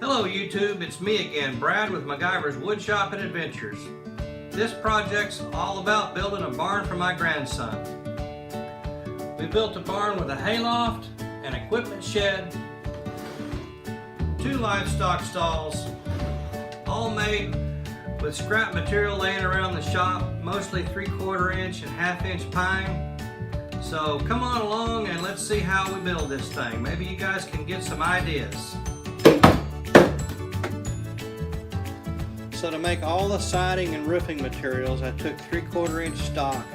Hello YouTube, it's me again, Brad with MacGyver's Woodshop and Adventures. This project's all about building a barn for my grandson. We built a barn with a hayloft, an equipment shed, 2 livestock stalls, all made with scrap material laying around the shop, mostly 3/4 inch and 1/2 inch pine. So come on along and let's see how we build this thing. Maybe you guys can get some ideas. So to make all the siding and roofing materials, I took 3/4 inch stock,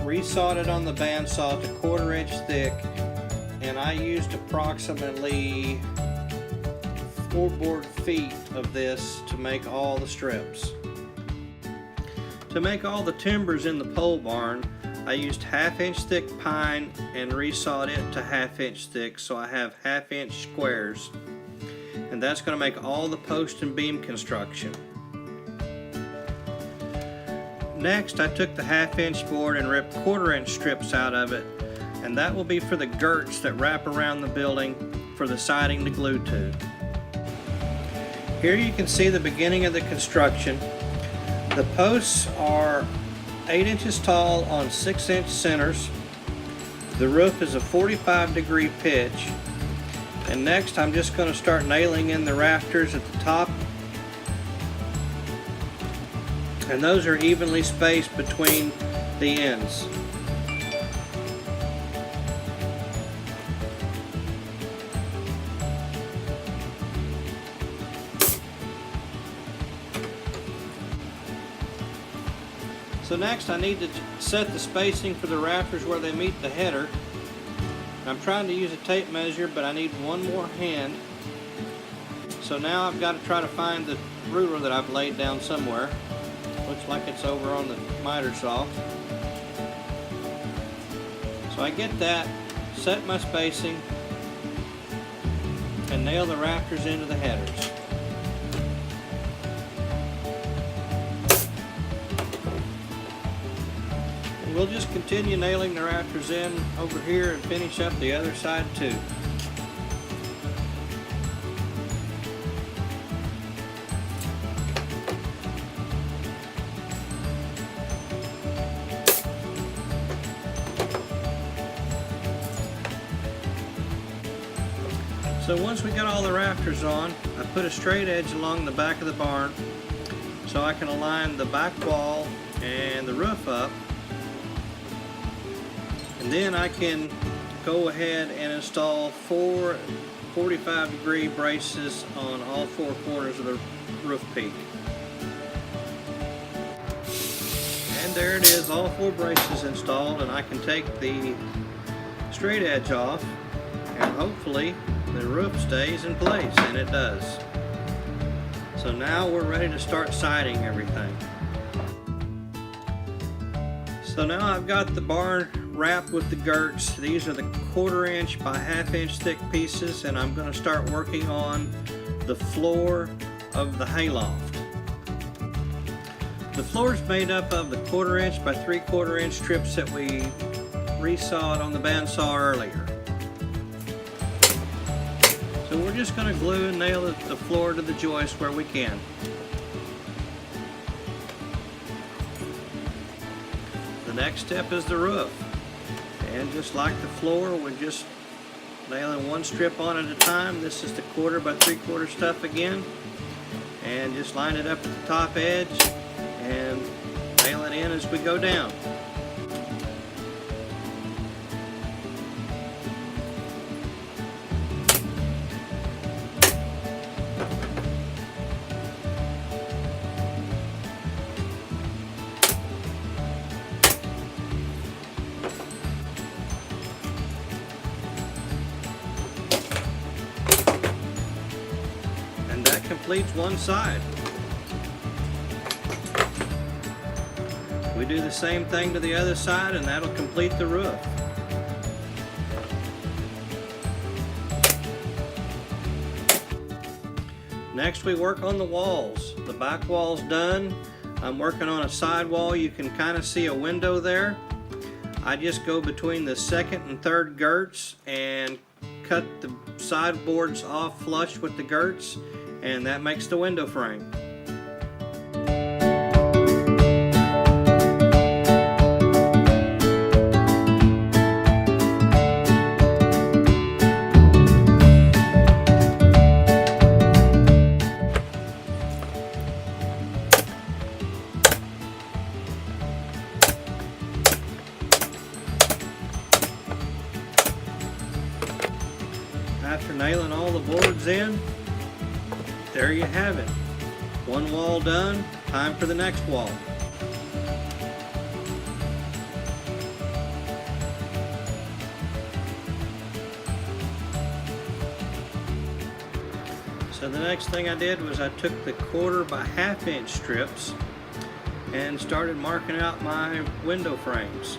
resawed it on the bandsaw to 1/4 inch thick, and I used approximately 4 board feet of this to make all the strips. To make all the timbers in the pole barn, I used 1/2 inch thick pine and resawed it to 1/2 inch thick, so I have 1/2 inch squares. And that's going to make all the post and beam construction. Next, I took the 1/2 inch board and ripped 1/4 inch strips out of it, and that will be for the girts that wrap around the building for the siding to glue to. Here you can see the beginning of the construction. The posts are 8 inches tall on 6 inch centers. The roof is a 45-degree pitch. And next I'm just going to start nailing in the rafters at the top, and those are evenly spaced between the ends. So next I need to set the spacing for the rafters where they meet the header. I'm trying to use a tape measure, but I need one more hand. So now I've got to try to find the ruler that I've laid down somewhere. Looks like it's over on the miter saw. So I get that, set my spacing, and nail the rafters into the headers. We'll just continue nailing the rafters in over here and finish up the other side too. So once we got all the rafters on, I put a straight edge along the back of the barn so I can align the back wall and the roof up. And then I can go ahead and install 4 45-degree braces on all 4 corners of the roof peak. And there it is, all 4 braces installed, and I can take the straight edge off and hopefully the roof stays in place, and it does. So now we're ready to start siding everything. So now I've got the barn wrapped with the girts. These are the 1/4 inch by 1/2 inch thick pieces, and I'm going to start working on the floor of the hayloft. The floor is made up of the 1/4 inch by 3/4 inch strips that we resawed on the bandsaw earlier. So we're just going to glue and nail the floor to the joist where we can. The next step is the roof. And just like the floor, we're just nailing 1 strip on at a time. This is the 1/4 by 3/4 stuff again. And just line it up at the top edge and nail it in as we go down. Completes one side. We do the same thing to the other side, and that'll complete the roof. Next we work on the walls. The back wall's done. I'm working on a side wall. You can kind of see a window there. I just go between the second and third girts and cut the sideboards off flush with the girts, and that makes the window frame. After nailing all the boards in, there you have it. One wall done, time for the next wall. So the next thing I did was I took the 1/4 by 1/2 inch strips and started marking out my window frames.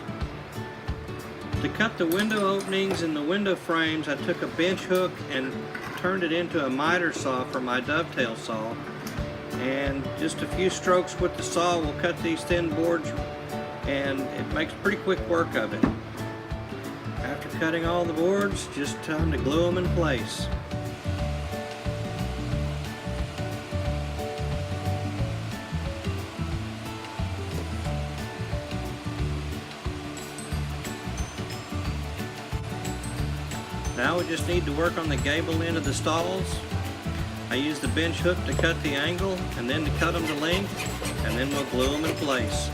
To cut the window openings in the window frames, I took a bench hook and turned it into a miter saw for my dovetail saw. And just a few strokes with the saw will cut these thin boards, and it makes pretty quick work of it. After cutting all the boards, just time to glue them in place. Now we just need to work on the gable end of the stalls. I use the bench hook to cut the angle and then to cut them to length, and then we'll glue them in place.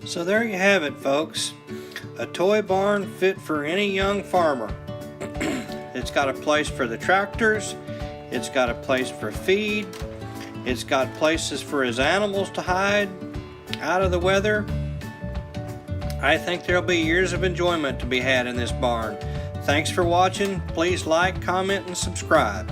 So there you have it, folks. A toy barn fit for any young farmer. It's got a place for the tractors, it's got a place for feed, it's got places for his animals to hide out of the weather. I think there'll be years of enjoyment to be had in this barn. Thanks for watching. Please like, comment, and subscribe.